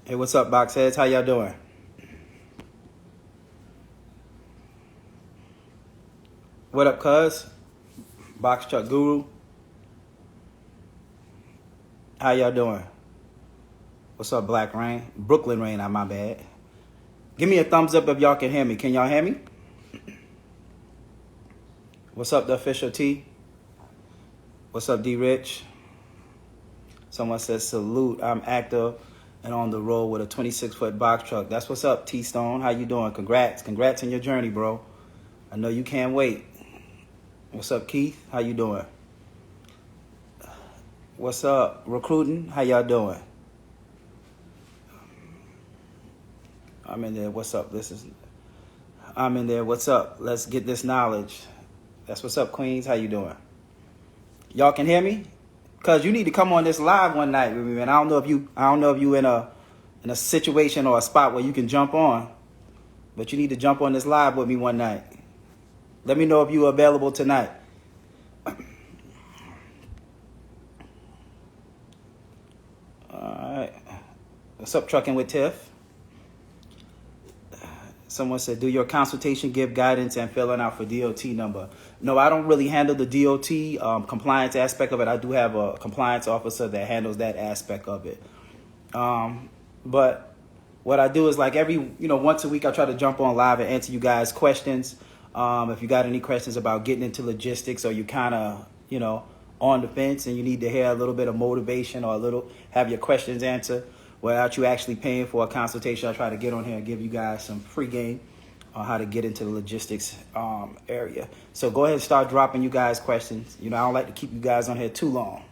Hey, what's up, box heads? How y'all doing? What up, cuz? Box truck guru. How y'all doing? What's up, Black Rain? Brooklyn Rain, my bad. Give me a thumbs up if y'all can hear me. Can y'all hear me? What's up, the official T? What's up, D Rich? Someone says salute. I'm active and on the road with a 26-foot box truck. That's what's up, T Stone. How you doing? Congrats on your journey, bro. I know you can't wait. What's up, Keith? How you doing? What's up, recruiting? How y'all doing? I'm in there. What's up? I'm in there. What's up? Let's get this knowledge. That's what's up, Queens. How you doing? Y'all can hear me? Cause you need to come on this live one night with me, man. I don't know if you in a situation or a spot where you can jump on, but you need to jump on this live with me one night. Let me know if you're available tonight. All right. What's up, Trucking with Tiff? Someone said, do your consultation, give guidance, and filling out for DOT number. No, I don't really handle the DOT compliance aspect of it. I do have a compliance officer that handles that aspect of it. But what I do is like once a week, I try to jump on live and answer you guys' questions. If you got any questions about getting into logistics or you kind of, on the fence and you need to hear a little bit of motivation or have your questions answered without you actually paying for a consultation, I try to get on here and give you guys some free game on how to get into the logistics area. So go ahead and start dropping you guys questions. I don't like to keep you guys on here too long.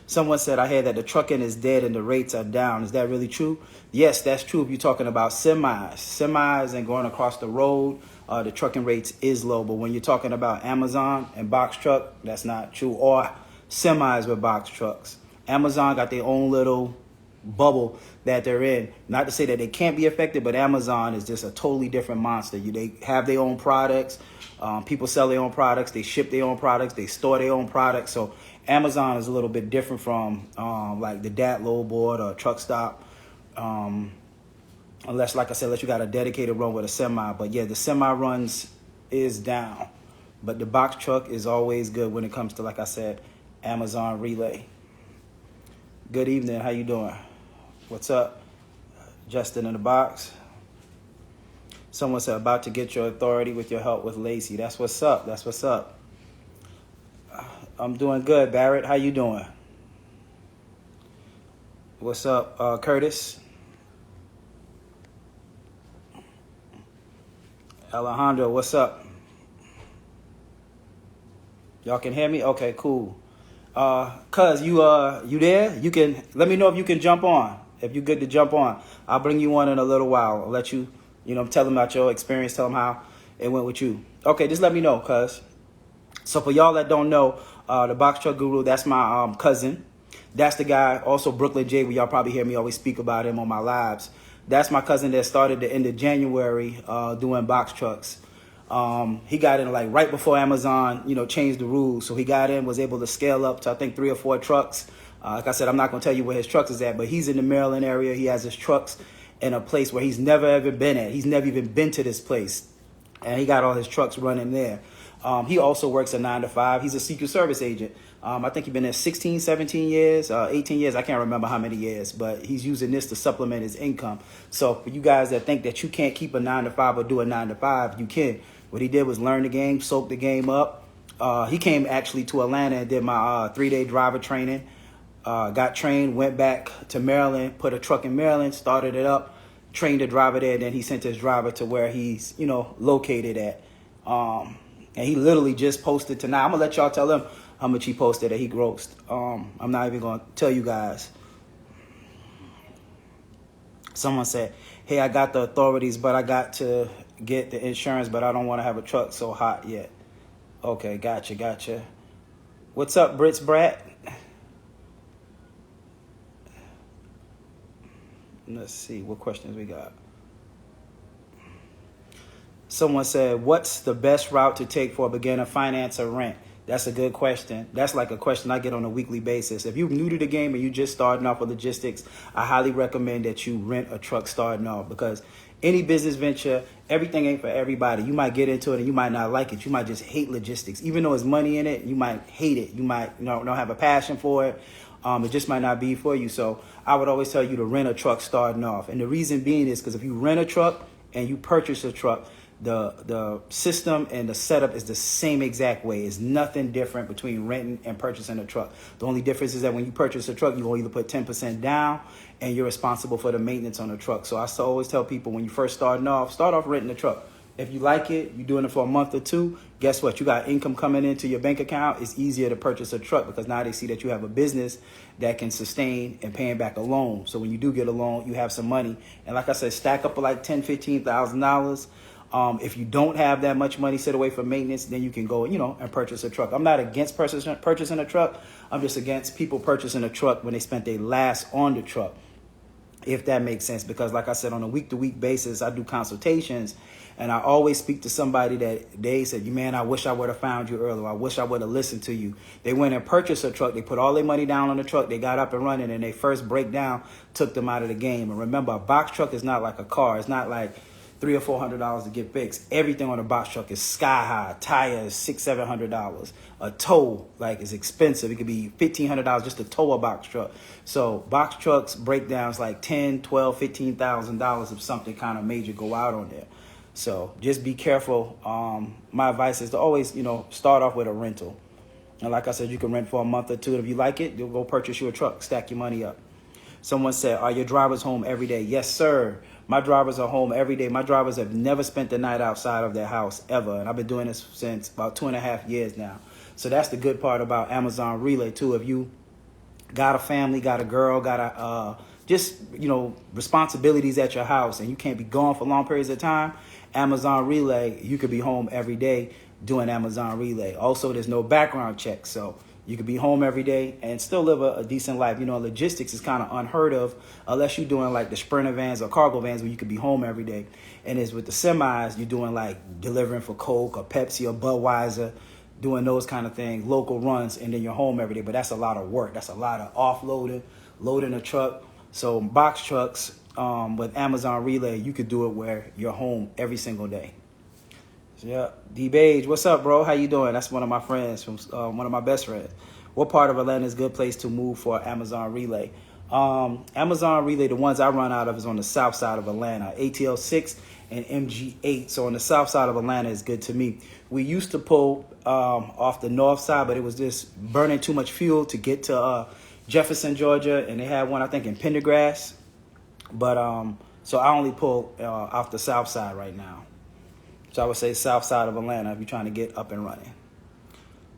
Someone said, I heard that the trucking is dead and the rates are down. Is that really true? Yes, that's true if you're talking about semis and going across the road. The trucking rates is low, but when you're talking about Amazon and box truck, that's not true. Or semis with box trucks. Amazon got their own little bubble that they're in. Not to say that they can't be affected, but Amazon is just a totally different monster. They have their own products. People sell their own products. They ship their own products. They store their own products. So Amazon is a little bit different from like the DAT load board or truck stop. Unless, like I said, you got a dedicated run with a semi. But yeah, the semi runs is down. But the box truck is always good when it comes to, like I said, Amazon relay. Good evening. How you doing? What's up? Justin in the box. Someone said, about to get your authority with your help with Lacey. That's what's up. That's what's up. I'm doing good, Barrett. How you doing? What's up, Curtis? Alejandro, what's up? Y'all can hear me? Okay, cool. Cuz you there? You can let me know if you can jump on. If you're good to jump on, I'll bring you on in a little while. I'll let you, tell them about your experience, tell them how it went with you. Okay, just let me know, cuz. So for y'all that don't know, the Box Truck Guru, that's my cousin. That's the guy, also Brooklyn J, where y'all probably hear me always speak about him on my lives. That's my cousin that started the end of January doing box trucks. He got in like right before Amazon, changed the rules. So he got in, was able to scale up to I think 3 or 4 trucks. Like I said, I'm not going to tell you where his trucks is at, but he's in the Maryland area. He has his trucks in a place where he's never ever been at. He's never even been to this place. And he got all his trucks running there. He also works a 9 to 5. He's a Secret Service agent. I think he's been there 16, 17 years, 18 years. I can't remember how many years, but he's using this to supplement his income. So for you guys that think that you can't keep a 9 to 5 or do a 9 to 5, you can. What he did was learn the game, soak the game up. He came actually to Atlanta and did my 3-day driver training. Got trained, went back to Maryland, put a truck in Maryland, started it up, trained a driver there. Then he sent his driver to where he's, located at. And he literally just posted tonight. I'm going to let y'all tell him how much he posted that he grossed. I'm not even going to tell you guys. Someone said, hey, I got the authorities, but I got to get the insurance, but I don't want to have a truck so hot yet. Okay, gotcha. What's up, Brits Brat? Let's see what questions we got. Someone said, what's the best route to take for a beginner, finance or rent? That's a good question. That's like a question I get on a weekly basis. If you're new to the game and you just starting off with logistics, I highly recommend that you rent a truck starting off, because any business venture, everything ain't for everybody. You might get into it and you might not like it. You might just hate logistics. Even though there's money in it, you might hate it. You might don't have a passion for it. It just might not be for you. So I would always tell you to rent a truck starting off. And the reason being is because if you rent a truck and you purchase a truck, the system and the setup is the same exact way. It's nothing different between renting and purchasing a truck. The only difference is that when you purchase a truck, you will either put 10% down and you're responsible for the maintenance on the truck. So I always tell people, when you first start off renting a truck. If you like it, you're doing it for a month or two, guess what? You got income coming into your bank account. It's easier to purchase a truck because now they see that you have a business that can sustain and paying back a loan. So when you do get a loan, you have some money. And like I said, stack up like $10,000, $15,000. If you don't have that much money set away for maintenance, then you can go, and purchase a truck. I'm not against purchasing a truck. I'm just against people purchasing a truck when they spent their last on the truck, if that makes sense. Because like I said, on a week-to-week basis, I do consultations, and I always speak to somebody that they said, man, I wish I would have found you earlier. I wish I would have listened to you. They went and purchased a truck. They put all their money down on the truck. They got up and running, and their first breakdown took them out of the game. And remember, a box truck is not like a car. It's not like $300 or $400 to get fixed. Everything on a box truck is sky high. Tires, $600, $700. A tow, is expensive. It could be $1,500 just to tow a box truck. So box trucks breakdowns like $10,000, $12,000, $15,000 if something kind of major go out on there. So just be careful. My advice is to always, start off with a rental. And like I said, you can rent for a month or two. If you like it, you'll go purchase you a truck, stack your money up. Someone said, are your drivers home every day? Yes, sir. My drivers are home every day. My drivers have never spent the night outside of their house ever. And I've been doing this since about 2.5 years now. So that's the good part about Amazon Relay too. If you got a family, got a girl, got a responsibilities at your house, and you can't be gone for long periods of time, Amazon Relay, you could be home every day doing Amazon Relay. Also, there's no background check, so you could be home every day and still live a decent life. Logistics is kind of unheard of unless you're doing like the Sprinter vans or cargo vans where you could be home every day. And it's with the semis, you're doing like delivering for Coke or Pepsi or Budweiser, doing those kind of things, local runs, and then you're home every day. But that's a lot of work. That's a lot of offloading, loading a truck. So box trucks with Amazon Relay, you could do it where you're home every single day. So yeah, D-Bage, what's up, bro? How you doing? That's one of my friends, from one of my best friends. What part of Atlanta is a good place to move for Amazon Relay? Amazon Relay, the ones I run out of is on the south side of Atlanta, ATL 6 and MG 8. So on the south side of Atlanta is good to me. We used to pull off the north side, but it was just burning too much fuel to get to Jefferson, Georgia, and they had one, I think, in Pendergrass. But so I only pull off the south side right now. So I would say south side of Atlanta if you're trying to get up and running.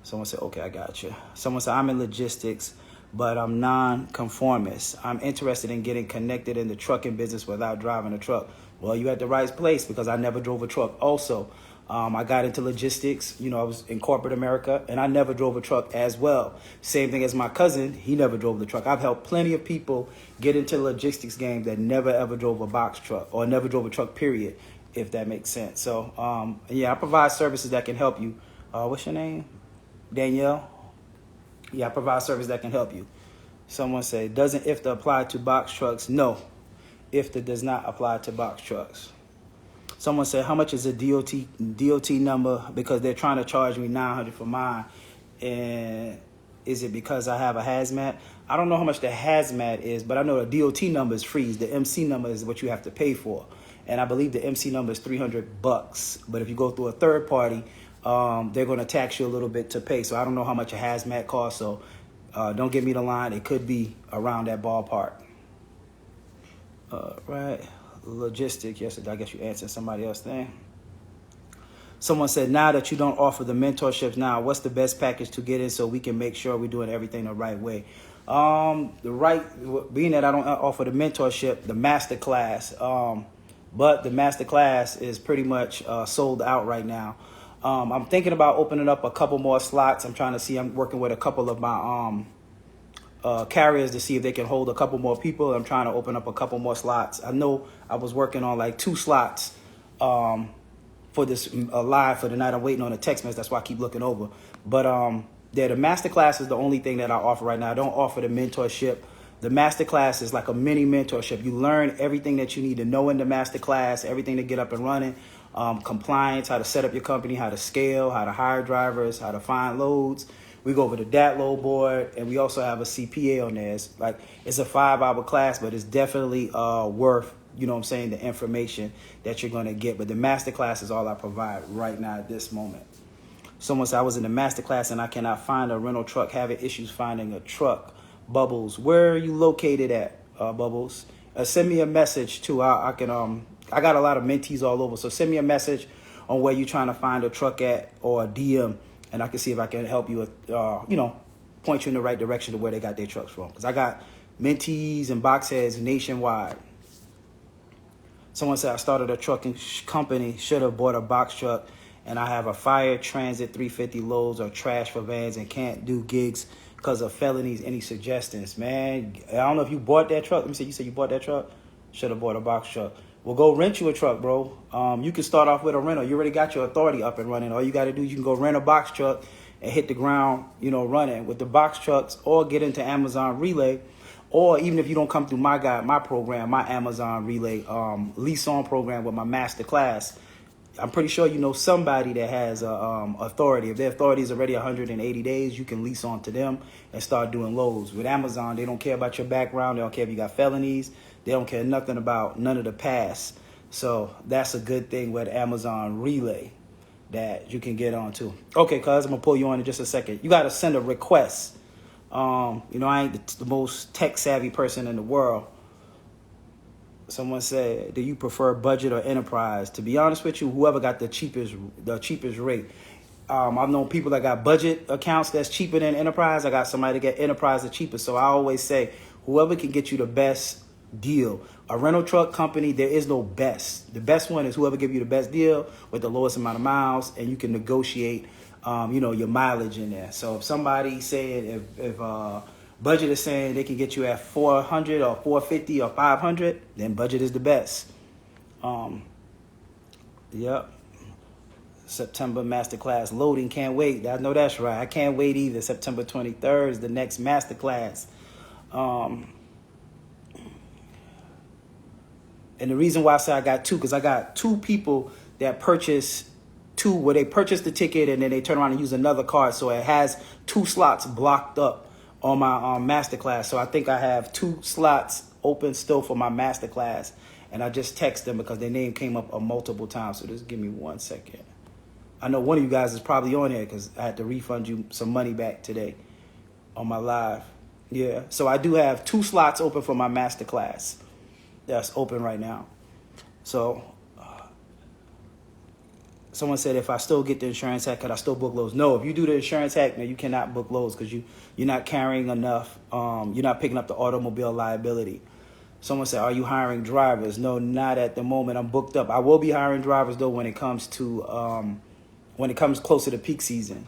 Someone said, okay, I got you. Someone said, I'm in logistics, but I'm non-conformist. I'm interested in getting connected in the trucking business without driving a truck. Well, you're at the right place, because I never drove a truck. Also, I got into logistics. I was in corporate America, and I never drove a truck as well. Same thing as my cousin. He never drove the truck. I've helped plenty of people get into the logistics game that never, ever drove a box truck or never drove a truck, period, if that makes sense. So, yeah, I provide services that can help you. What's your name? Danielle? Yeah, I provide services that can help you. Someone say, doesn't IFTA apply to box trucks? No, IFTA does not apply to box trucks. Someone said, how much is a DOT number? Because they're trying to charge me $900 for mine. And is it because I have a hazmat? I don't know how much the hazmat is, but I know the DOT number is free. The MC number is what you have to pay for. And I believe the MC number is $300. But if you go through a third party, they're going to tax you a little bit to pay. So I don't know how much a hazmat costs. So don't give me the line. It could be around that ballpark. Right. Logistic. Yes, I guess you answered somebody else's thing. Someone said, now that you don't offer the mentorships now, what's the best package to get in so we can make sure we're doing everything the right way? Being that I don't offer the mentorship, the Masterclass, but the Masterclass is pretty much sold out right now. I'm thinking about opening up a couple more slots. I'm working with a couple of my carriers to see if they can hold a couple more people. I'm trying to open up a couple more slots. I know I was working on like 2 slots for this live for tonight. I'm waiting on a text message. That's why I keep looking over. But yeah, the masterclass is the only thing that I offer right now. I don't offer the mentorship. The masterclass is like a mini mentorship. You learn everything that you need to know in the masterclass, everything to get up and running, compliance, how to set up your company, how to scale, how to hire drivers, how to find loads. We go over the DAT load board, and we also have a CPA on there. It's a 5-hour class, but it's definitely worth, you know what I'm saying, the information that you're going to get. But the masterclass is all I provide right now at this moment. Someone said I was in the masterclass and I cannot find a rental truck, having issues finding a truck. Bubbles, where are you located at, Bubbles? Send me a message too. I got a lot of mentees all over, so send me a message on where you're trying to find a truck at, or a DM, and I can see if I can help you with, you know, point you in the right direction to where they got their trucks from. Because I got mentees and box heads nationwide. Someone said I started a trucking company, should have bought a box truck, and I have a fire transit 350 loads or trash for vans and can't do gigs because of felonies. Any suggestions? Man, I don't know if you bought that truck. Let me see, you said you bought that truck? Should have bought a box truck. Well, go rent you a truck, bro. You can start off with a rental. You already got your authority up and running. All you got to do, you can go rent a box truck and hit the ground, you know, running with the box trucks, or get into Amazon Relay. Or even if you don't come through my program, my Amazon Relay lease on program with my Masterclass, I'm pretty sure you know somebody that has authority. If their authority is already 180 days, you can lease on to them and start doing loads. With Amazon, they don't care about your background. They don't care if you got felonies. They don't care nothing about none of the past. So that's a good thing with Amazon Relay that you can get on to. Okay, cuz I'm going to pull you on in just a second. You got to send a request. You know, I ain't the most tech-savvy person in the world. Someone said, do you prefer budget or enterprise? To be honest with you, whoever got the cheapest rate. I've known people that got budget accounts that's cheaper than enterprise. I got somebody that get enterprise the cheapest. So I always say, whoever can get you the best deal. A rental truck company, there is no best. The best one is whoever give you the best deal with the lowest amount of miles, and you can negotiate, you know, your mileage in there. So if somebody said, if budget is saying they can get you at 400 or 450 or 500, then budget is the best. Yep. September Masterclass loading. Can't wait. I know that's right. I can't wait either. September 23rd is the next Masterclass. And the reason why I say I got two, because I got two people that purchase two, where they purchase the ticket and then they turn around and use another card. So it has 2 slots blocked up on my Masterclass. So I think I have 2 slots open still for my Masterclass. And I just text them because their name came up multiple times. So just give me 1 second. I know one of you guys is probably on here because I had to refund you some money back today on my live. Yeah, so I do have 2 slots open for my Masterclass. That's open right now. So someone said, if I still get the insurance hack, could I still book loads? No, if you do the insurance hack, man, you cannot book loads because you're not carrying enough. You're not picking up the automobile liability. Someone said, are you hiring drivers? No, not at the moment. I'm booked up. I will be hiring drivers though when it comes closer to peak season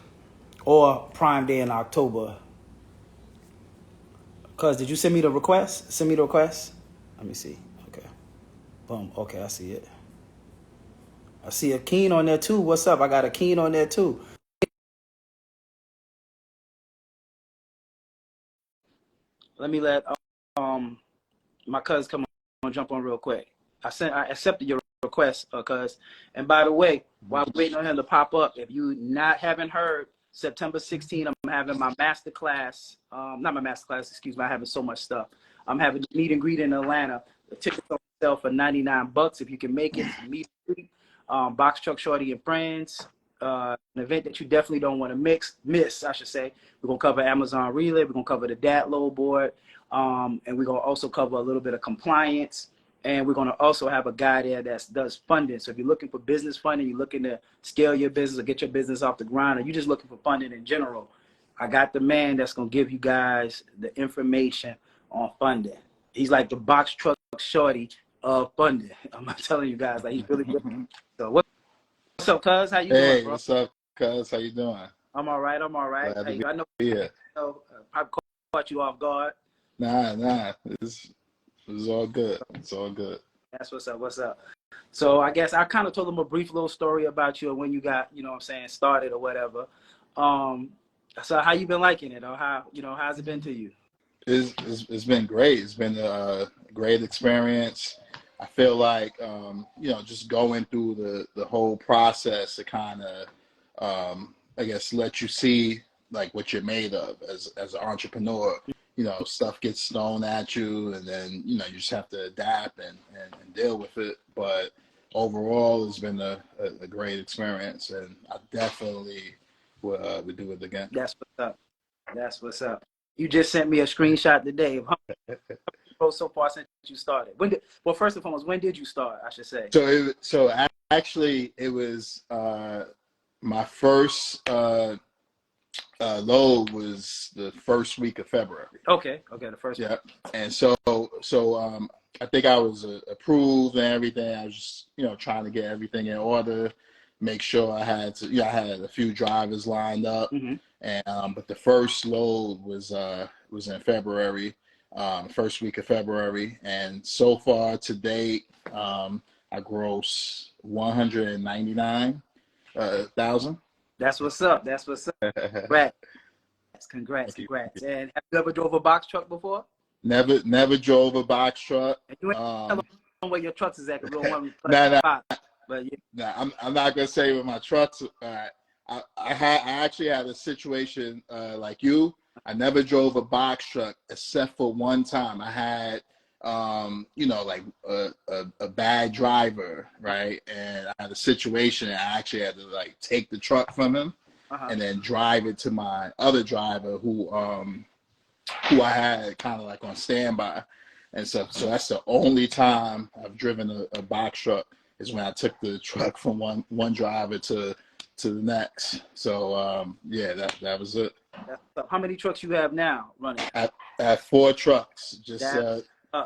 or Prime Day in October. Cuz, did you send me the request? Send me the request. Let me see. Okay. Boom. Okay, I see it. I see a Keen on there too. What's up? I got a Keen on there too. Let me let my cuz come on, jump on real quick. I accepted your request, cuz. And by the way, while I'm waiting on him to pop up, if you haven't heard, September 16th, I'm having my Masterclass. Not my Masterclass, excuse me. I'm having so much stuff. I'm having a meet and greet in Atlanta. The tickets on sale for $99 if you can make it. Meet and greet. Box Truck Shawty and Friends. An event that you definitely don't want to miss, I should say. We're going to cover Amazon Relay. We're going to cover the DAT load board. And we're going to also cover a little bit of compliance. And we're going to also have a guy there that does funding. So if you're looking for business funding, you're looking to scale your business or get your business off the ground, or you're just looking for funding in general, I got the man that's going to give you guys the information on funding. He's like the Box Truck Shawty of funding. I'm not telling you guys, like, he's really good. So what's up, cuz? How you doing, bro? What's up, cuz? How you doing? I'm all right. I'm all right. Glad Hey, to I know, be here. I caught you off guard. Nah. It's all good. It's all good. That's what's up. What's up? So I guess I kind of told them a brief little story about you and when you got, you know what I'm saying, started or whatever. So how you been liking it, or how, you know, how's it been to you? It's been great. It's been a great experience. I feel like you know, just going through the whole process to kind of I guess let you see like what you're made of as an entrepreneur. You know, stuff gets thrown at you, and then you know you just have to adapt and deal with it. But overall, it's been a great experience, and I definitely would do it again. That's what's up. That's what's up. You just sent me a screenshot today of how many posts so far since you started. Well, first and foremost, when did you start, I should say? Actually, it was my first load was the first week of February. Okay, the first Yeah, and I think I was approved and everything. I was just, you know, trying to get everything in order, make sure I had to, you know, I had a few drivers lined up, and but the first load was in February, first week of February, and so far to date, I grossed 199,000. That's what's up. That's what's up. Congrats. And have you ever drove a box truck before? Never drove a box truck. And you ain't tell them where your trucks is at, because we don't want to Nah. But yeah. Nah, I'm not gonna say with my trucks. I actually had a situation like you. I never drove a box truck except for one time. I had you know, like a bad driver, right? And I had a situation, and I actually had to like take the truck from him and then drive it to my other driver who I had kind of like on standby. And so that's the only time I've driven a box truck, is when I took the truck from one driver to the next. So yeah, that was it. How many trucks you have now running? I have 4 trucks. Just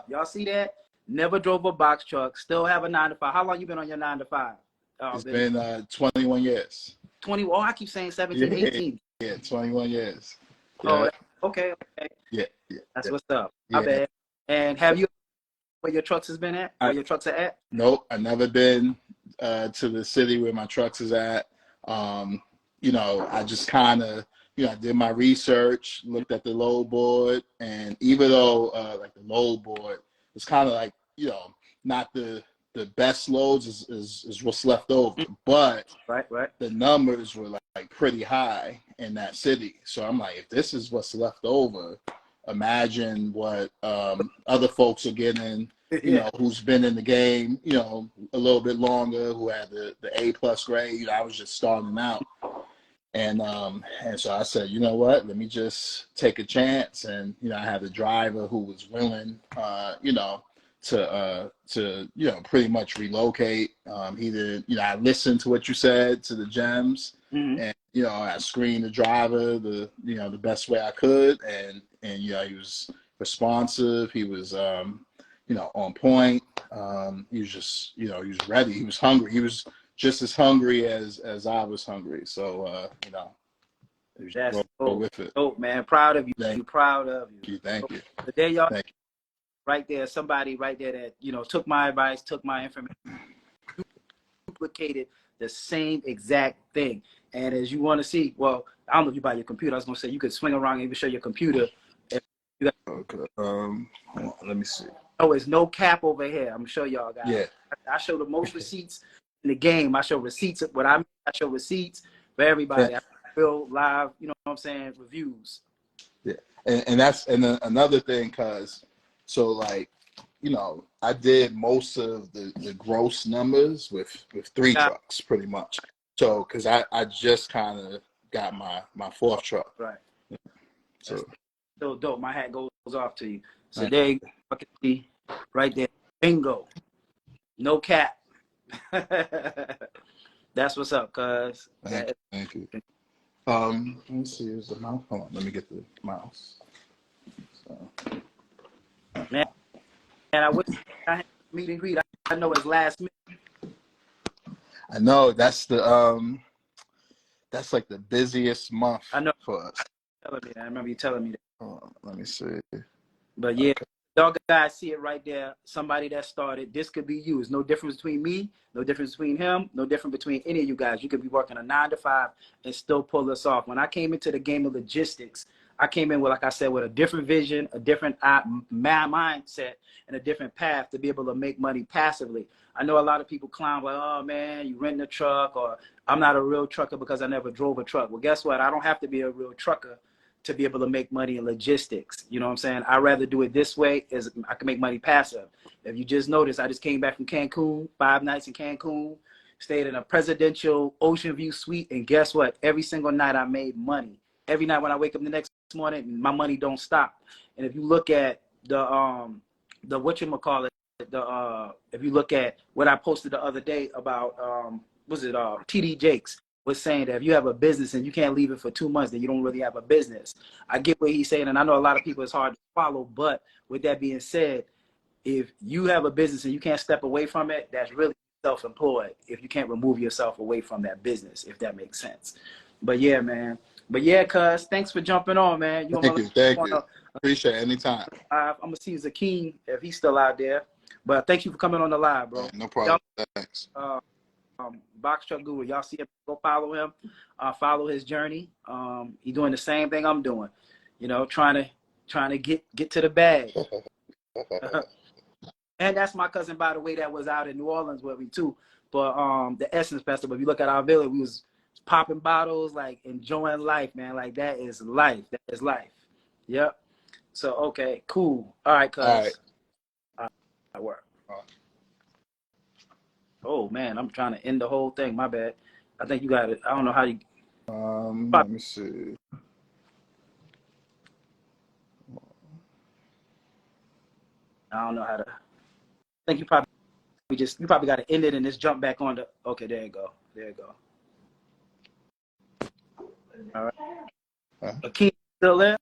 y'all see that? Never drove a box truck. Still have a 9 to 5. How long you been on your 9 to 5? It's been 21 years. 20. Oh, I keep saying 17, 18. Yeah, 21 years. Yeah. Oh, okay. Yeah. That's what's up. My bad. And have you where your trucks has been at? Where your trucks are at? Nope, I've never been to the city where my trucks is at. You know, I just kind of, you know, I did my research, looked at the load board, and even though like the load board was kind of like, you know, not the best loads is what's left over, but right, the numbers were like pretty high in that city. So I'm like, if this is what's left over, imagine what other folks are getting, you know, who's been in the game, you know, a little bit longer, who had the A+ grade. You know, I was just starting out. And so I said, you know what, let me just take a chance. And, you know, I had a driver who was willing, you know, to you know, pretty much relocate. He did, you know, I listened to what you said to the gems, and, you know, I screened the driver you know, the best way I could. And you know, he was responsive. He was, you know, on point. He was just, you know, he was ready. He was hungry. He was just as hungry as I was hungry. So, you know, that's go with it. Oh man, proud of you. Proud of you. Thank you. But there y'all, right there, somebody right there that, you know, took my advice, took my information, duplicated the same exact thing. And as you want to see, well, I don't know if you buy your computer. I was gonna say you could swing around and even show your computer. Okay. Hold on, let me see. Oh, it's no cap over here. I'm gonna show y'all guys. Yeah. I show the most receipts in the game. I show receipts. I show receipts for everybody. I feel live, you know what I'm saying, reviews. Yeah. And that's another thing, cause so like, you know, I did most of the gross numbers with 3 trucks pretty much. So cause I just kind of got my 4th truck. Right. So dope. My hat goes off to you. So there you go. See right there. Bingo. No cap. That's what's up, cuz. Thank you. Let me see. Is the mouse? Hold on. Let me get the mouse. So. Man, and I wish I had a meet and greet. I know it's last minute. I know that's that's like the busiest month I know for us. I remember you telling me that. Hold on, let me see. But yeah, Y'all guys see it right there. Somebody that started. This could be you. There's no difference between me, no difference between him, no difference between any of you guys. You could be working a 9 to 5 and still pull this off. When I came into the game of logistics, I came in with, like I said, with a different vision, a different mindset, and a different path to be able to make money passively. I know a lot of people clown like, oh man, you renting a truck, or I'm not a real trucker because I never drove a truck. Well, guess what? I don't have to be a real trucker to be able to make money in logistics. You know what I'm saying? I'd rather do it this way, as I can make money passive. If you just noticed, I just came back from Cancun, 5 nights in Cancun, stayed in a presidential ocean view suite, and guess what? Every single night I made money. Every night when I wake up the next morning, my money don't stop. And if you look at the whatchamacallit, if you look at what I posted the other day about TD Jakes was saying that if you have a business and you can't leave it for 2 months, then you don't really have a business. I get what he's saying, and I know a lot of people it's hard to follow, but with that being said, if you have a business and you can't step away from it, that's really self-employed if you can't remove yourself away from that business, if that makes sense. But yeah, man. But yeah, cuz, thanks for jumping on, man. Thank you. Appreciate it anytime. I'm going to see Zakeem if he's still out there. But thank you for coming on the live, bro. No problem. Thanks. Box Truck Guru, y'all see him, go follow him, follow his journey. He's doing the same thing I'm doing, you know, trying to get to the bag. And that's my cousin, by the way, that was out in New Orleans with me too. But the Essence Festival, if you look at our village, we was popping bottles, like enjoying life, man. Like that is life. That is life. Yep. So okay, cool. All right, cuz. All right. I work. Oh man, I'm trying to end the whole thing. My bad. I think you got it. I don't know how you. Let me see. I don't know how to. I think you probably got to end it and just jump back on the. Okay, there you go. There you go. All right. Akeem, still there?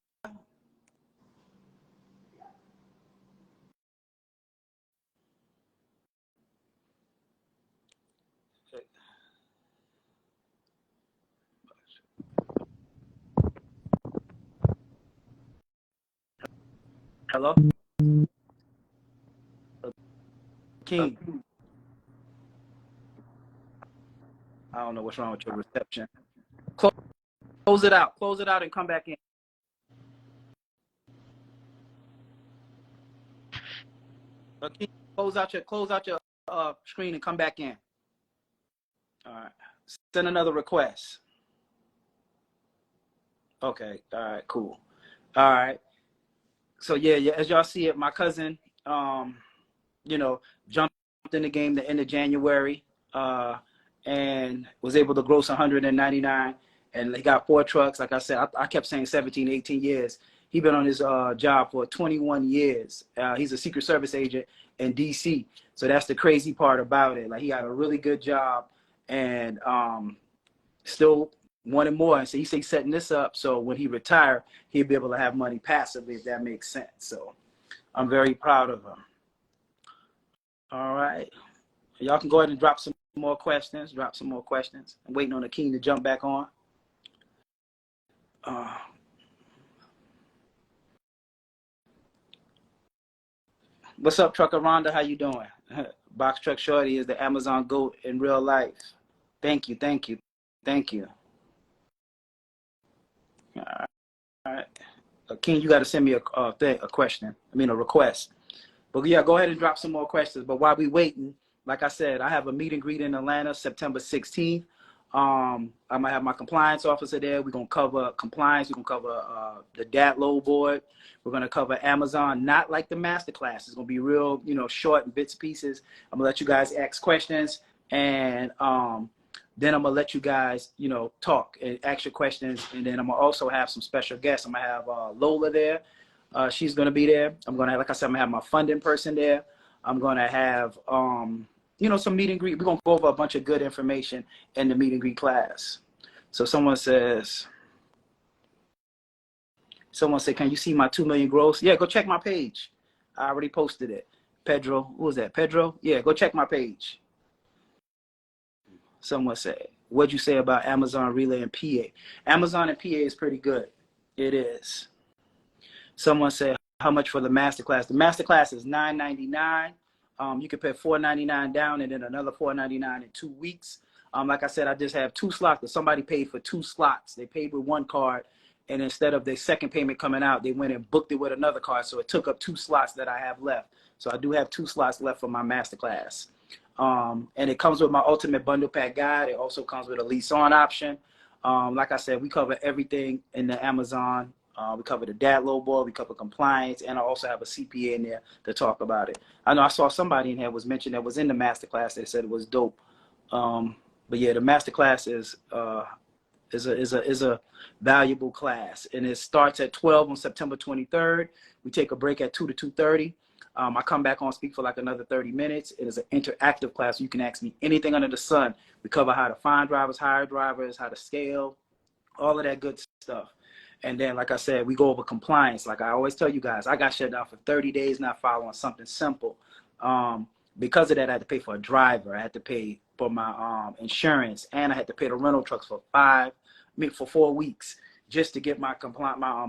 Hello? King. I don't know what's wrong with your reception. Close it out. Close it out and come back in. King, close out your screen and come back in. All right. Send another request. Okay. All right. Cool. All right. So yeah, as y'all see it, my cousin, you know, jumped in the game the end of January, and was able to gross 199, and he got 4 trucks. Like I said, I kept saying 17, 18 years. He's been on his job for 21 years. He's a Secret Service agent in DC. So that's the crazy part about it. Like he got a really good job and still wanted more. And so he's setting this up so when he retire, he'll be able to have money passively, if that makes sense. So I'm very proud of him. All right. Y'all can go ahead and drop some more questions. I'm waiting on the king to jump back on. What's up, Trucker Rhonda? How you doing? Box Truck Shawty is the Amazon GOAT in real life. Thank you. All right. King, you got to send me a question. A request. But yeah, go ahead and drop some more questions. But while we waiting, like I said, I have a meet and greet in Atlanta, September 16th. I'm gonna have my compliance officer there. We're gonna cover compliance. We're gonna cover the DAT load board. We're gonna cover Amazon, not like the Masterclass. It's gonna be real, short and bits and pieces. I'm gonna let you guys ask questions, and then I'm gonna let you guys, talk and ask your questions. And then I'm gonna also have some special guests. I'm gonna have Lola there. She's gonna be there. I'm gonna have, like I said, I'm gonna have my funding person there. I'm gonna have some meet and greet. We're gonna go over a bunch of good information in the meet and greet class. So someone said, can you see my 2 million gross? Yeah, go check my page. I already posted it. Pedro, who was that? Pedro? Yeah, go check my page. Someone said, what'd you say about Amazon Relay and PA? Amazon and PA is pretty good. It is. Someone said, how much for the Masterclass. The Masterclass is $9.99. You can pay $4.99 down and then another $4.99 in 2 weeks. Like I said, I just have 2 slots, but somebody paid for 2 slots. They paid with 1 card, and instead of their second payment coming out, they went and booked it with another card. So it took up 2 slots that I have left. So I do have 2 slots left for my Masterclass. And it comes with my Ultimate Bundle Pack Guide. It also comes with a lease on option. Like I said, we cover everything in the Amazon. We cover the dad low ball, we cover compliance, and I also have a CPA in there to talk about it. I know I saw somebody in here was mentioned that was in the Masterclass. They said it was dope. But yeah, the Masterclass is a valuable class, and it starts at 12 on September 23rd. We take a break at 2 to 2:30. I come back on, speak for like another 30 minutes. It is an interactive class. You can ask me anything under the sun. We cover how to find drivers, hire drivers, how to scale, all of that good stuff. And then, like I said, we go over compliance. Like I always tell you guys, I got shut down for 30 days not following something simple. Because of that, I had to pay for a driver. I had to pay for my insurance, and I had to pay the rental trucks for 4 weeks just to get my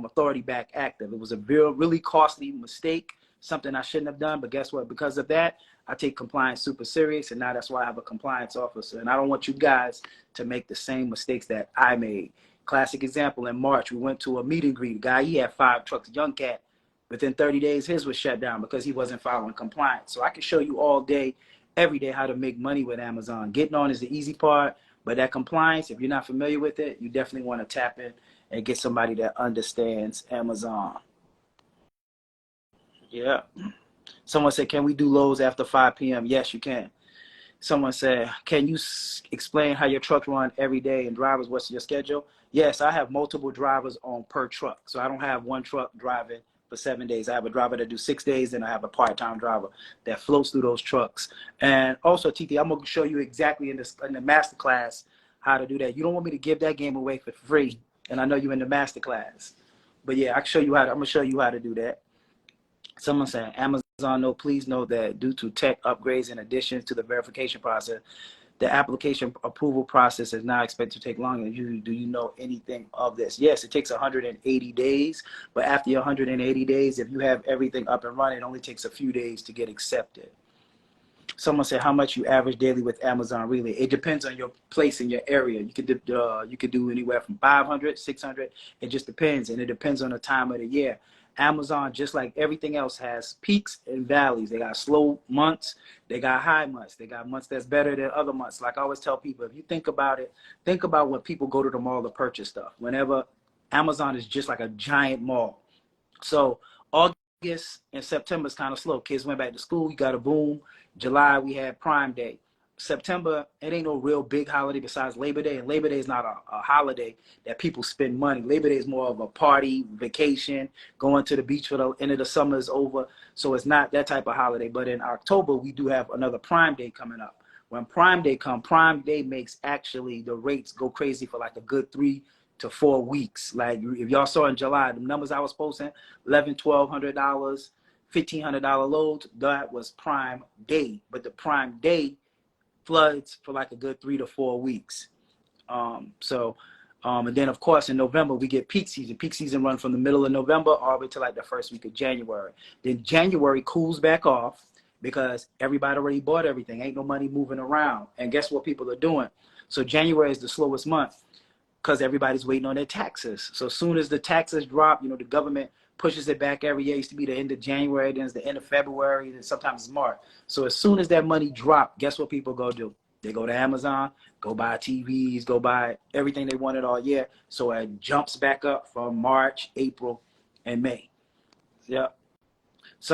authority back active. It was a really costly mistake, something I shouldn't have done. But guess what? Because of that, I take compliance super serious, and now that's why I have a compliance officer. And I don't want you guys to make the same mistakes that I made. Classic example, in March, we went to a meet and greet. Guy, he had 5 trucks, young cat. Within 30 days, his was shut down because he wasn't following compliance. So I can show you all day, every day, how to make money with Amazon. Getting on is the easy part, but that compliance, if you're not familiar with it, you definitely want to tap in and get somebody that understands Amazon. Yeah. Someone said, can we do loads after 5 p.m.? Yes, you can. Someone said, can you explain how your truck run every day and drivers, what's your schedule? Yes, I have multiple drivers on per truck. So I don't have one truck driving for 7 days. I have a driver that do 6 days, and I have a part-time driver that floats through those trucks. And also, TT, I'm going to show you exactly in the Masterclass how to do that. You don't want me to give that game away for free, and I know you're in the Masterclass. But yeah, I can show you how to, I'm going to show you how to do that. Someone said, Amazon, no, please know that due to tech upgrades and additions to the verification process, the application approval process is now expected to take longer. Do you know anything of this? Yes, it takes 180 days, but after your 180 days, if you have everything up and running, it only takes a few days to get accepted. Someone said, how much you average daily with Amazon Relay? It depends on your place in your area. You could do anywhere from 500, 600. It just depends, and it depends on the time of the year. Amazon, just like everything else, has peaks and valleys. They got slow months. They got high months. They got months that's better than other months. Like I always tell people, if you think about it, think about when people go to the mall to purchase stuff. Whenever Amazon is just like a giant mall. So August and September is kind of slow. Kids went back to school. You got a boom. July, we had Prime Day. September, it ain't no real big holiday besides Labor Day, and Labor Day is not a holiday that people spend money. Labor Day is more of a party, vacation, going to the beach for the end of the summer is over, so it's not that type of holiday. But in October, we do have another Prime Day coming up. When Prime Day comes, Prime Day makes actually the rates go crazy for like a good 3 to 4 weeks. Like if y'all saw in July, the numbers I was posting, $1,100, $1,200, $1,500 loads, that was Prime Day. But the Prime Day floods for like a good 3 to 4 weeks. And then of course in November we get peak season. Peak season run from the middle of November all the way to like the first week of January. Then January cools back off because everybody already bought everything. Ain't no money moving around. And guess what people are doing? So January is the slowest month because everybody's waiting on their taxes. So as soon as the taxes drop, the government pushes it back every year. It used to be the end of January, then it's the end of February, then sometimes it's March. So as soon as that money drops, guess what people go do? They go to Amazon, go buy TVs, go buy everything they wanted all year. So it jumps back up from March, April, and May. Yep. So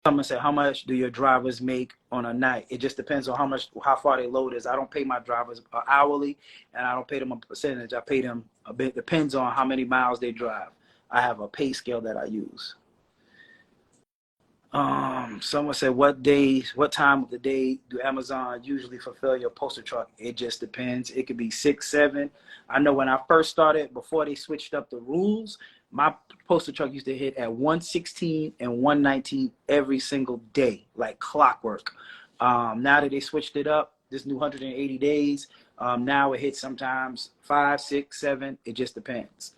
someone said, how much do your drivers make on a night? It just depends on how far they load is. I don't pay my drivers hourly, and I don't pay them a percentage. I pay them a bit. Depends on how many miles they drive. I have a pay scale that I use. Someone said, what time of the day do Amazon usually fulfill your postal truck? It just depends. It could be 6, 7. I know when I first started, before they switched up the rules, my postal truck used to hit at 116 and 119 every single day, like clockwork. Now that they switched it up, this new 180 days, now it hits sometimes 5, 6, 7. It just depends.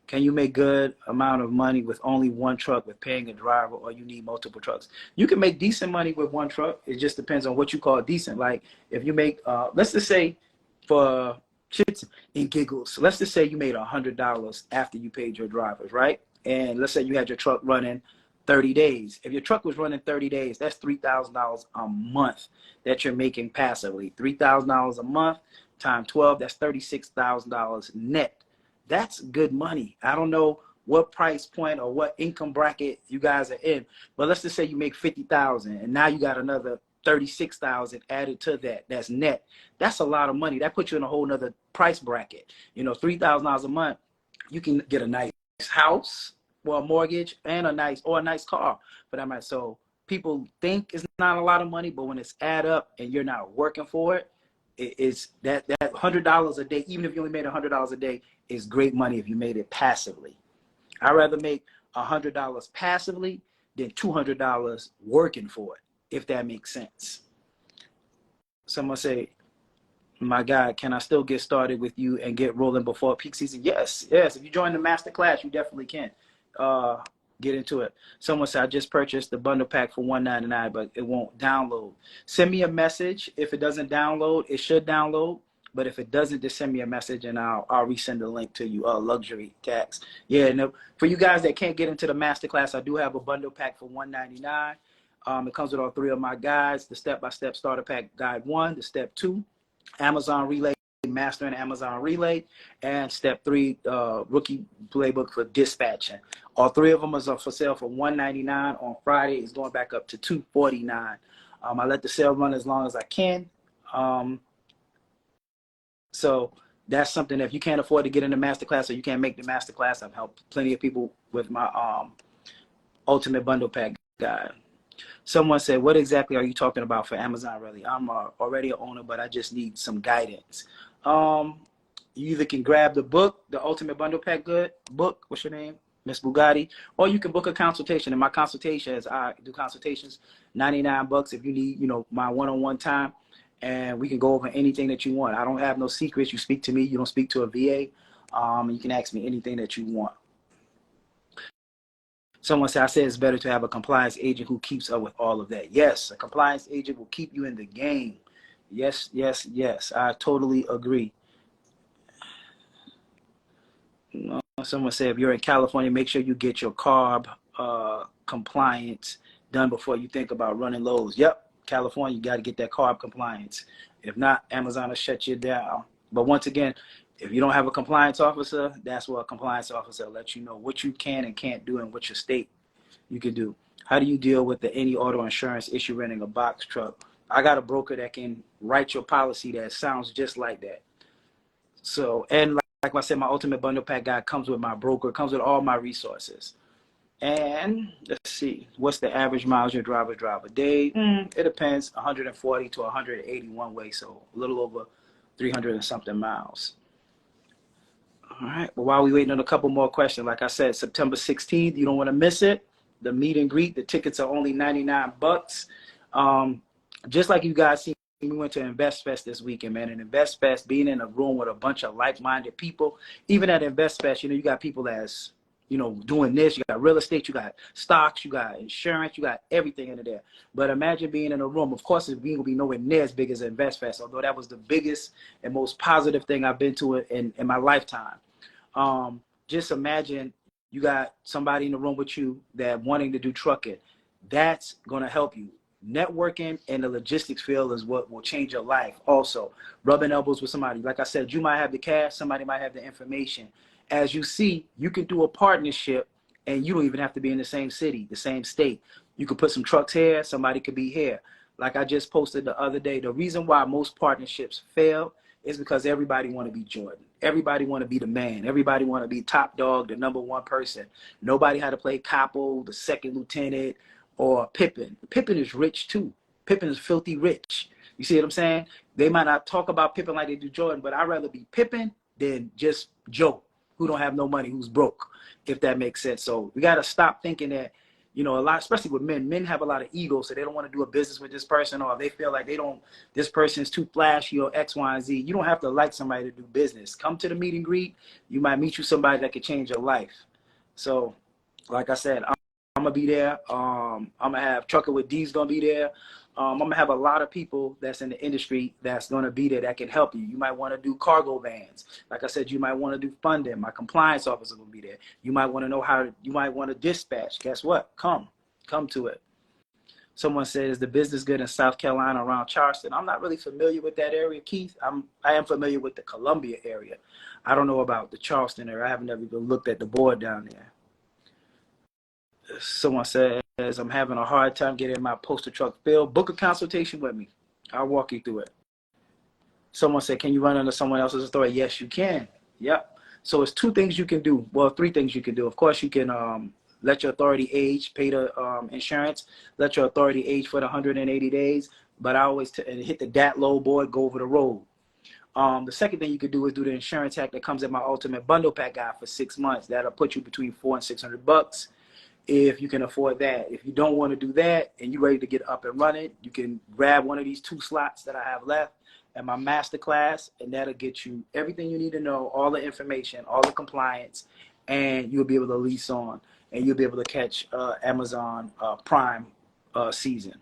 Can you make good amount of money with only one truck with paying a driver, or you need multiple trucks? You can make decent money with one truck. It just depends on what you call decent. Like if you make, let's just say for shits and giggles, let's just say you made $100 after you paid your drivers, right? And let's say you had your truck running 30 days. If your truck was running 30 days, that's $3,000 a month that you're making passively. $3,000 a month times 12, that's $36,000 net. That's good money. I don't know what price point or what income bracket you guys are in, but let's just say you make 50,000 and now you got another 36,000 added to that. That's net. That's a lot of money. That puts you in a whole nother price bracket. You know, $3,000 a month, you can get a nice house, well, a mortgage, and a nice car for that matter. So people think it's not a lot of money, but when it's add up and you're not working for it, it's that $100 a day, even if you only made $100 a day, is great money if you made it passively. I'd rather make $100 passively than $200 working for it, if that makes sense. Someone say, my God, can I still get started with you and get rolling before peak season? Yes. If you join the Masterclass, you definitely can get into it. Someone said, I just purchased the bundle pack for $199, but it won't download. Send me a message. If it doesn't download, it should download. But if it doesn't, just send me a message and I'll resend the link to you. Luxury tax. Yeah, and for you guys that can't get into the Masterclass, I do have a bundle pack for $199. It comes with all 3 of my guides: the step-by-step starter pack guide 1, the step 2, Amazon Relay, mastering Amazon Relay, and step 3, rookie playbook for dispatching. All 3 of them are for sale for $199. On Friday, it's going back up to $249. I let the sale run as long as I can. So that's something that if you can't afford to get in the Masterclass or you can't make the Masterclass, I've helped plenty of people with my ultimate bundle pack guide. Someone said, what exactly are you talking about for Amazon Relay? I'm already an owner, but I just need some guidance. You either can grab the book, the Ultimate Bundle Pack book, what's your name? Miss Bugatti, or you can book a consultation. And my consultations, I do consultations, $99 if you need, my one-on-one time. And we can go over anything that you want. I don't have no secrets. You speak to me. You don't speak to a VA. You can ask me anything that you want. Someone said, I said it's better to have a compliance agent who keeps up with all of that. Yes, a compliance agent will keep you in the game. Yes. I totally agree. Someone said, if you're in California, make sure you get your carb compliance done before you think about running lows. Yep. California, you got to get that carb compliance. If not, Amazon will shut you down. But once again, if you don't have a compliance officer, that's what a compliance officer will let you know what you can and can't do and what your state you can do. How do you deal with any auto insurance issue renting a box truck? I got a broker that can write your policy that sounds just like that. So, and like I said, my Ultimate Bundle Pack guide comes with my broker, comes with all my resources. And let's see, what's the average miles your drivers drive a day? It depends, 140 to 180 one way, so a little over 300 and something miles. All right, but while we waiting on a couple more questions, like I said, September 16th, you don't want to miss it. The meet and greet, the tickets are only $99. Just like you guys see, we went to Invest Fest this weekend, man. And Invest Fest, being in a room with a bunch of like-minded people, even at Invest Fest, you got people that's doing this, you got real estate, you got stocks, you got insurance, you got everything in there. But imagine being in a room. Of course, it will be nowhere near as big as Invest Fest, although that was the biggest and most positive thing I've been to in my lifetime. Just imagine you got somebody in the room with you that wanting to do trucking. That's going to help you. Networking in the logistics field is what will change your life. Also, rubbing elbows with somebody. Like I said, you might have the cash, somebody might have the information. As you see, you can do a partnership and you don't even have to be in the same city, the same state. You could put some trucks here, somebody could be here. Like I just posted the other day, the reason why most partnerships fail is because everybody want to be Jordan. Everybody want to be the man. Everybody want to be top dog, the number one person. Nobody had to play Capo, the second lieutenant, or Pippen. Pippen is rich too. Pippen is filthy rich. You see what I'm saying? They might not talk about Pippen like they do Jordan, but I'd rather be Pippen than just Joe, who don't have no money, who's broke, if that makes sense. So we got to stop thinking that You know, a lot, especially with men. Men have a lot of ego, so they don't want to do a business with this person, or they feel like this person's too flashy or X, Y, and Z. You don't have to like somebody to do business. Come to the meet and greet. You might meet you somebody that could change your life. So, like I said, I'm gonna be there. I'm gonna have Trucker with D's gonna be there. I'm gonna have a lot of people that's in the industry that's gonna be there that can help you. You might want to do cargo vans. Like I said, you might want to do funding. My compliance officer will be there. You might want to know how. You might want to dispatch. Guess what? Come to it. Someone says the business good in South Carolina around Charleston. I'm not really familiar with that area, Keith. I am familiar with the Columbia area. I don't know about the Charleston area. I haven't ever even looked at the board down there. Someone says, I'm having a hard time getting my poster truck filled. Book a consultation with me. I'll walk you through it. Someone said, can you run under someone else's authority? Yes, you can. Yep. So it's two things you can do. Well, three things you can do. Of course, you can let your authority age, pay the insurance, let your authority age for the 180 days. But I always hit the DAT low board, go over the road. The second thing you could do is do the insurance hack that comes in my ultimate bundle pack guide for 6 months. That'll put you between $400 and $600 if you can afford that. If you don't want to do that and you're ready to get up and running, you can grab one of these 2 slots that I have left at my Masterclass, and that'll get you everything you need to know, all the information, all the compliance, and you'll be able to lease on, and you'll be able to catch Amazon Prime season.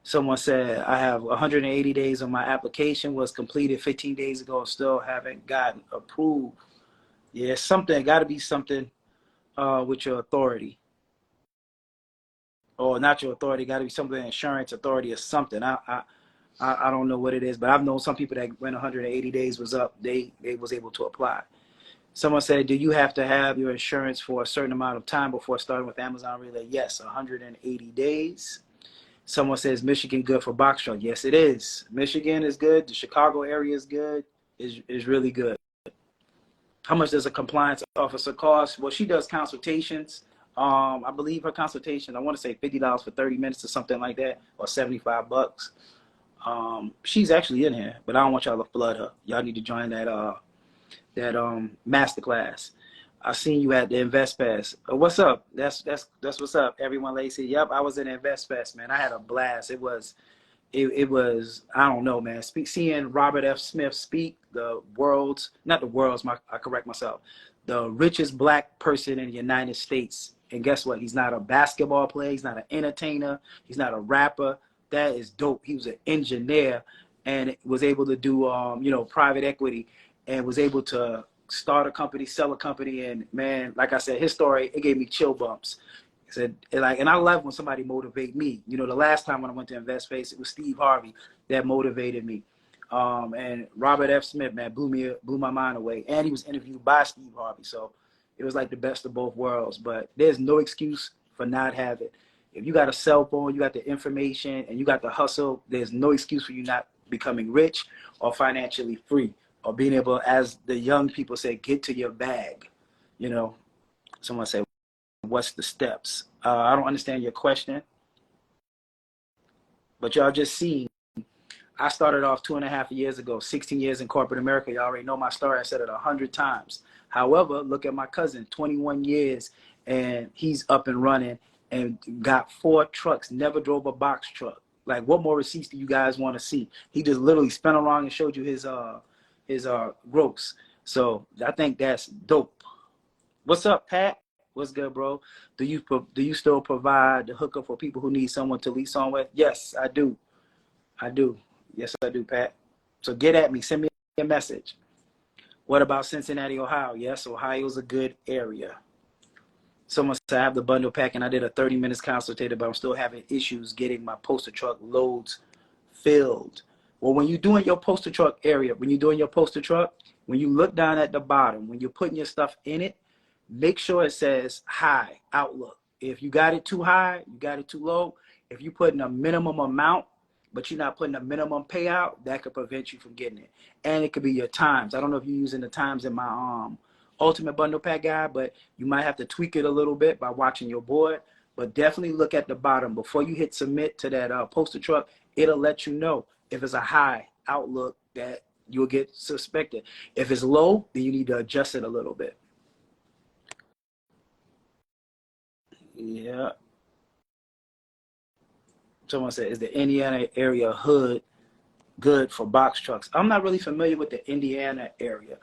Someone said, I have 180 days on my application, was completed 15 days ago, still haven't gotten approved. Yeah, something, got to be something with your authority. Or not your authority, got to be something, insurance authority or something. I don't know what it is, but I've known some people that when 180 days was up, they was able to apply. Someone said, do you have to have your insurance for a certain amount of time before starting with Amazon Relay? Yes, 180 days. Someone says, Michigan good for box truck? Yes, it is. Michigan is good. The Chicago area is good. Is really good. How much does a compliance officer cost? Well, she does consultations. I believe her consultation, I want to say $50 for 30 minutes or something like that, or $75. She's actually in here, but I don't want y'all to flood her. Y'all need to join that masterclass. I seen you at the Invest Fest. What's up? That's what's up, everyone. Lacey. Yep, I was in Invest Fest, man. I had a blast. It was I don't know, man. Seeing Robert F. Smith speak, the richest black person in the United States. And guess what? He's not a basketball player. He's not an entertainer. He's not a rapper. That is dope. He was an engineer and was able to do, private equity, and was able to start a company, sell a company. And man, like I said, his story, it gave me chill bumps. Said, and I love when somebody motivate me. You know, the last time when I went to Invest Face, it was Steve Harvey that motivated me. And Robert F. Smith, man, blew my mind away. And he was interviewed by Steve Harvey. So it was like the best of both worlds. But there's no excuse for not having it. If you got a cell phone, you got the information, and you got the hustle, there's no excuse for you not becoming rich or financially free, or being able, as the young people say, get to your bag. You know, someone say, what's the steps? I don't understand your question, but y'all just seen, I started off 2.5 years ago, 16 years in corporate America. Y'all already know my story. I said it 100 times. However, look at my cousin, 21 years, and he's up and running and got 4 trucks, never drove a box truck. Like, what more receipts do you guys want to see? He just literally spun around and showed you his gross. So I think that's dope. What's up, Pat? What's good, bro? Do you still provide the hookup for people who need someone to lease on with? Yes, I do. Yes, I do, Pat. So get at me. Send me a message. What about Cincinnati, Ohio? Yes, Ohio's a good area. Someone said I have the bundle pack and I did a 30 minutes consultative, but I'm still having issues getting my poster truck loads filled. Well, when you're doing your poster truck area, when you look down at the bottom, when you're putting your stuff in it, make sure it says high outlook. If you got it too high, you got it too low. If you're putting a minimum amount, but you're not putting a minimum payout, that could prevent you from getting it. And it could be your times. I don't know if you're using the times in my ultimate bundle pack guide, but you might have to tweak it a little bit by watching your board. But definitely look at the bottom before you hit submit to that poster truck. It'll let you know if it's a high outlook that you'll get suspected. If it's low, then you need to adjust it a little bit. Yeah. Someone said, is the Indiana area hood good for box trucks? I'm not really familiar with the Indiana area.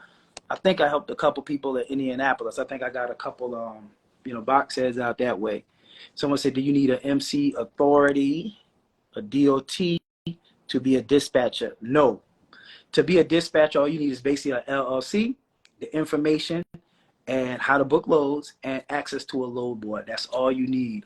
I think I helped a couple people in Indianapolis. I think I got a couple, box heads out that way. Someone said, do you need an MC authority, a DOT to be a dispatcher? No. To be a dispatcher, all you need is basically an LLC, the information, and how to book loads and access to a load board. That's all you need.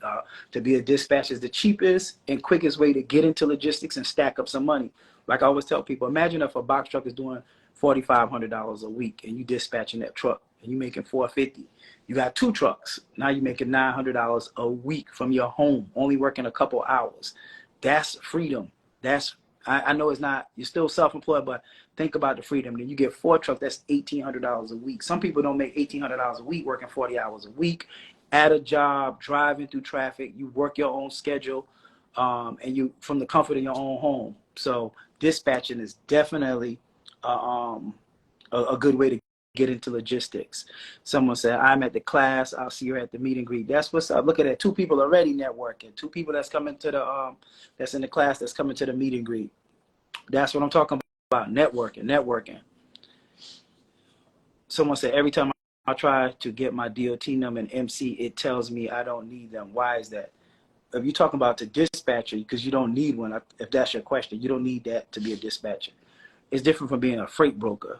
To be a dispatcher is the cheapest and quickest way to get into logistics and stack up some money. Like I always tell people, imagine if a box truck is doing $4,500 a week and you dispatching that truck and you making $450. You got two trucks. Now you're making $900 a week from your home, only working a couple hours. That's freedom. I know it's not, you're still self-employed, but think about the freedom. Then you get 4 trucks, that's $1,800 a week. Some people don't make $1,800 a week working 40 hours a week at a job, driving through traffic. You work your own schedule, and you from the comfort of your own home. So dispatching is definitely a good way to get into logistics. Someone said, I'm at the class, I'll see you at the meet and greet. That's what's up. Look at that. 2 people already networking. 2 people that's coming to the that's in the class that's coming to the meet and greet. That's what I'm talking about. Networking. Someone said, every time I try to get my DOT number and MC, it tells me I don't need them. Why is that? If you're talking about the dispatcher, because you don't need one, if that's your question, you don't need that to be a dispatcher. It's different from being a freight broker.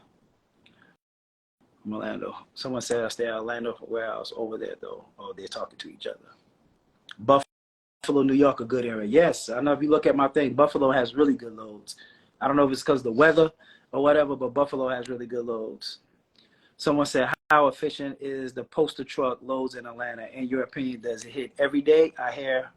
Orlando. Someone said I stay at Orlando warehouse over there though. Oh, they're talking to each other. Buffalo, New York, a good area. Yes, I know if you look at my thing, Buffalo has really good loads. I don't know if it's because of the weather or whatever, but Buffalo has really good loads. Someone said, how efficient is the postal truck loads in Atlanta? In your opinion, does it hit every day? I hear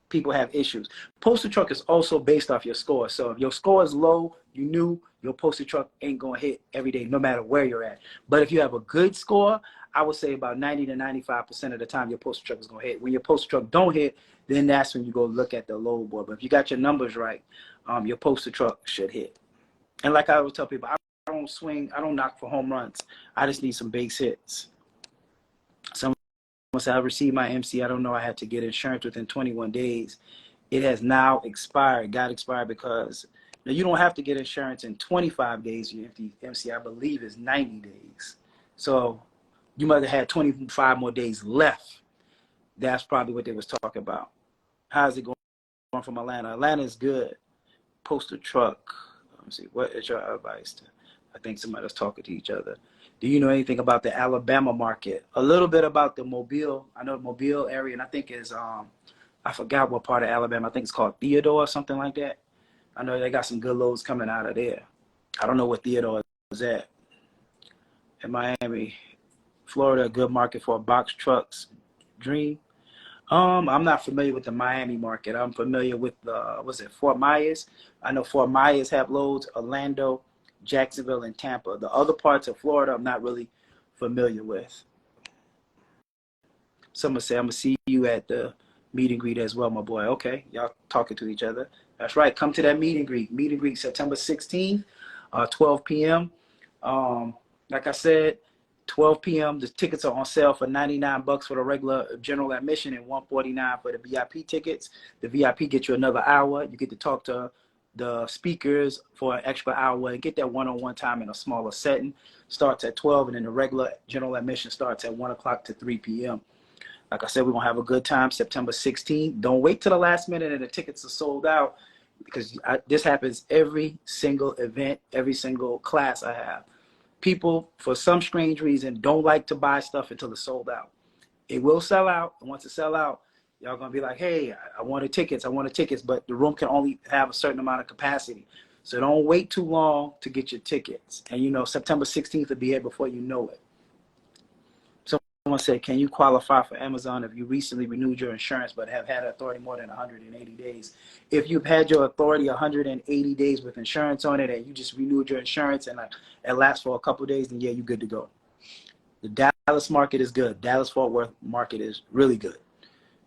people have issues. Postal truck is also based off your score. So if your score is low, you knew your postal truck ain't going to hit every day, no matter where you're at. But if you have a good score, I would say about 90 to 95% of the time your postal truck is going to hit. When your postal truck don't hit, then that's when you go look at the load board. But if you got your numbers right, your postal truck should hit. And like I always tell people, I don't swing, I don't knock for home runs. I just need some base hits. Once I received my MC, I don't know, I had to get insurance within 21 days. It has now expired, got expired because now you don't have to get insurance in 25 days. Your MC, I believe, is 90 days. So you might have had 25 more days left. That's probably what they was talking about. How's it going from Atlanta? Atlanta is good. Postal truck. Let me see. What is your advice? I think somebody's talking to each other. Do you know anything about the Alabama market? A little bit about the Mobile. I know the Mobile area, and I think is I forgot what part of Alabama. I think it's called Theodore or something like that. I know they got some good loads coming out of there. I don't know what Theodore is at. In Miami, Florida, a good market for box trucks. Dream. I'm not familiar with the Miami market. I'm familiar with Fort Myers. I know Fort Myers have loads. Orlando, Jacksonville, and Tampa. The other parts of Florida, I'm not really familiar with. Someone say, I'm going to see you at the meet and greet as well, my boy. Okay, y'all talking to each other. That's right. Come to that meet and greet. Meet and greet September 16th, 12 p.m. Like I said, 12 p.m. The tickets are on sale for $99 for the regular general admission and $149 for the VIP tickets. The VIP gets you another hour. You get to talk to the speakers for an extra hour and get that one-on-one time in a smaller setting. Starts at 12, and then the regular general admission starts at 1 o'clock to 3 p.m. Like I said, we're going to have a good time September 16th. Don't wait till the last minute and the tickets are sold out, because this happens every single event, every single class I have. People, for some strange reason, don't like to buy stuff until it's sold out. It will sell out, and once it sell out, y'all going to be like, hey, I wanted tickets, but the room can only have a certain amount of capacity. So don't wait too long to get your tickets. And September 16th will be here before you know it. Someone said, can you qualify for Amazon if you recently renewed your insurance but have had authority more than 180 days? If you've had your authority 180 days with insurance on it and you just renewed your insurance and it lasts for a couple of days, then yeah, you're good to go. The Dallas market is good. Dallas-Fort Worth market is really good.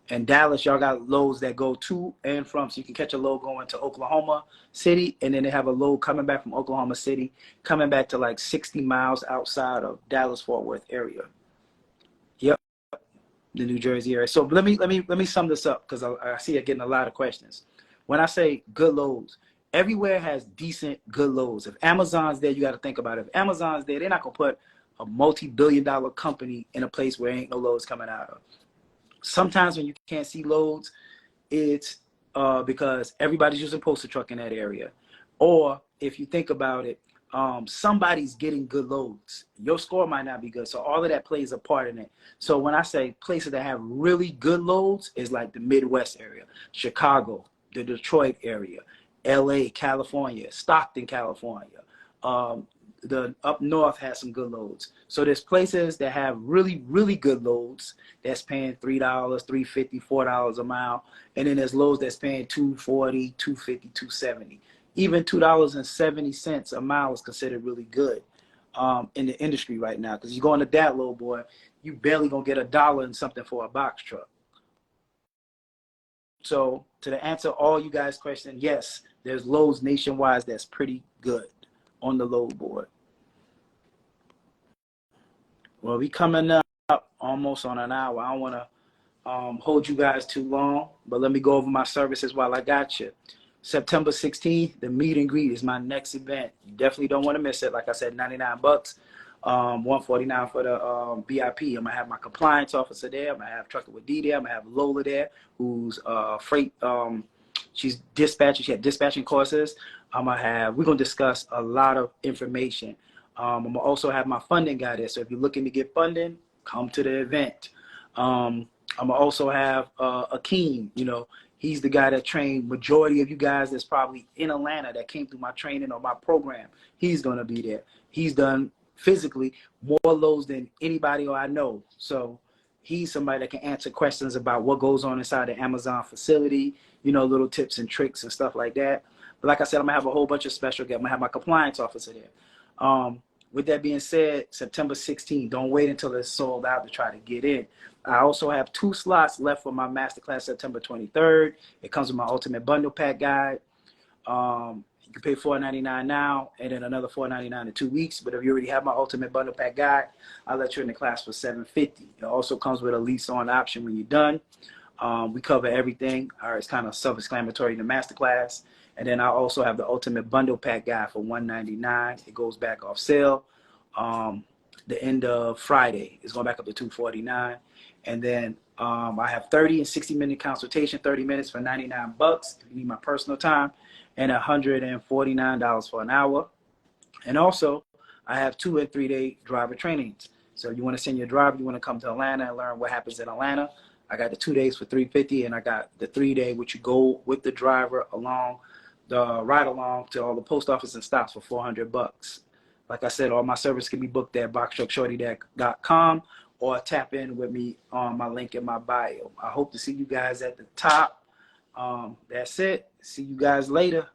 And Dallas, y'all got loads that go to and from, so you can catch a load going to Oklahoma City, and then they have a load coming back from Oklahoma City, coming back to like 60 miles outside of Dallas-Fort Worth area. Yep. The New Jersey area. So let me sum this up because I see it getting a lot of questions. When I say good loads, everywhere has decent good loads. If Amazon's there, you got to think about it. If Amazon's there, they're not gonna put a multi-billion-dollar company in a place where ain't no loads coming out of. Sometimes when you can't see loads, it's because everybody's using postal truck in that area, or if you think about it, somebody's getting good loads. Your score might not be good, so all of that plays a part in it. So when I say places that have really good loads, is like the Midwest area, Chicago, the Detroit area, LA, California, Stockton, California. The up north has some good loads. So there's places that have really, really good loads that's paying $3, $3.50, $4 a mile. And then there's loads that's paying $2.40, $2.50, $2.70. Even $2.70 a mile is considered really good in the industry right now. Because you go into that load, boy, you barely gonna get $1 in something for a box truck. So to answer all you guys' questions, yes, there's loads nationwide that's pretty good on the load board. Well, we coming up almost on an hour. I don't want to hold you guys too long, but let me go over my services while I got you. September 16th, the meet and greet is my next event. You definitely don't want to miss it. Like I said, $99, $149 for the VIP. I'm gonna have my compliance officer there. I'm gonna have Trucker with D there. I'm gonna have Lola there, who's freight. She's dispatching. She had dispatching courses. We're gonna discuss a lot of information. I'm gonna also have my funding guy there. So if you're looking to get funding, come to the event. I'm gonna also have Akeem. You know, he's the guy that trained majority of you guys that's probably in Atlanta that came through my training or my program. He's gonna be there. He's done physically more loads than anybody I know. So he's somebody that can answer questions about what goes on inside the Amazon facility, you know, little tips and tricks and stuff like that. But like I said, I'm gonna have a whole bunch of special guests. I'm gonna have my compliance officer there. With that being said, September 16th, don't wait until it's sold out to try to get in. I also have 2 slots left for my Masterclass September 23rd. It comes with my Ultimate Bundle Pack guide. You can pay $4.99 now and then another $4.99 in 2 weeks. But if you already have my Ultimate Bundle Pack guide, I'll let you in the class for $7.50. It also comes with a lease on option when you're done. We cover everything. It's kind of self-explanatory in the Masterclass. And then I also have the Ultimate Bundle Pack guide for $199. It goes back off sale the end of Friday. It's going back up to $249. And then I have 30 and 60-minute consultation, 30 minutes for $99 if you need my personal time, and $149 for an hour. And also, I have 2 and 3 day driver trainings. So you want to send your driver, you want to come to Atlanta and learn what happens in Atlanta. I got the 2 days for $350, and I got the 3 day, which you go with the driver along the ride along to all the post office and stops for $400. Like I said, all my service can be booked at boxtruckshorty.com or tap in with me on my link in my bio. I hope to see you guys at the top. That's it. See you guys later.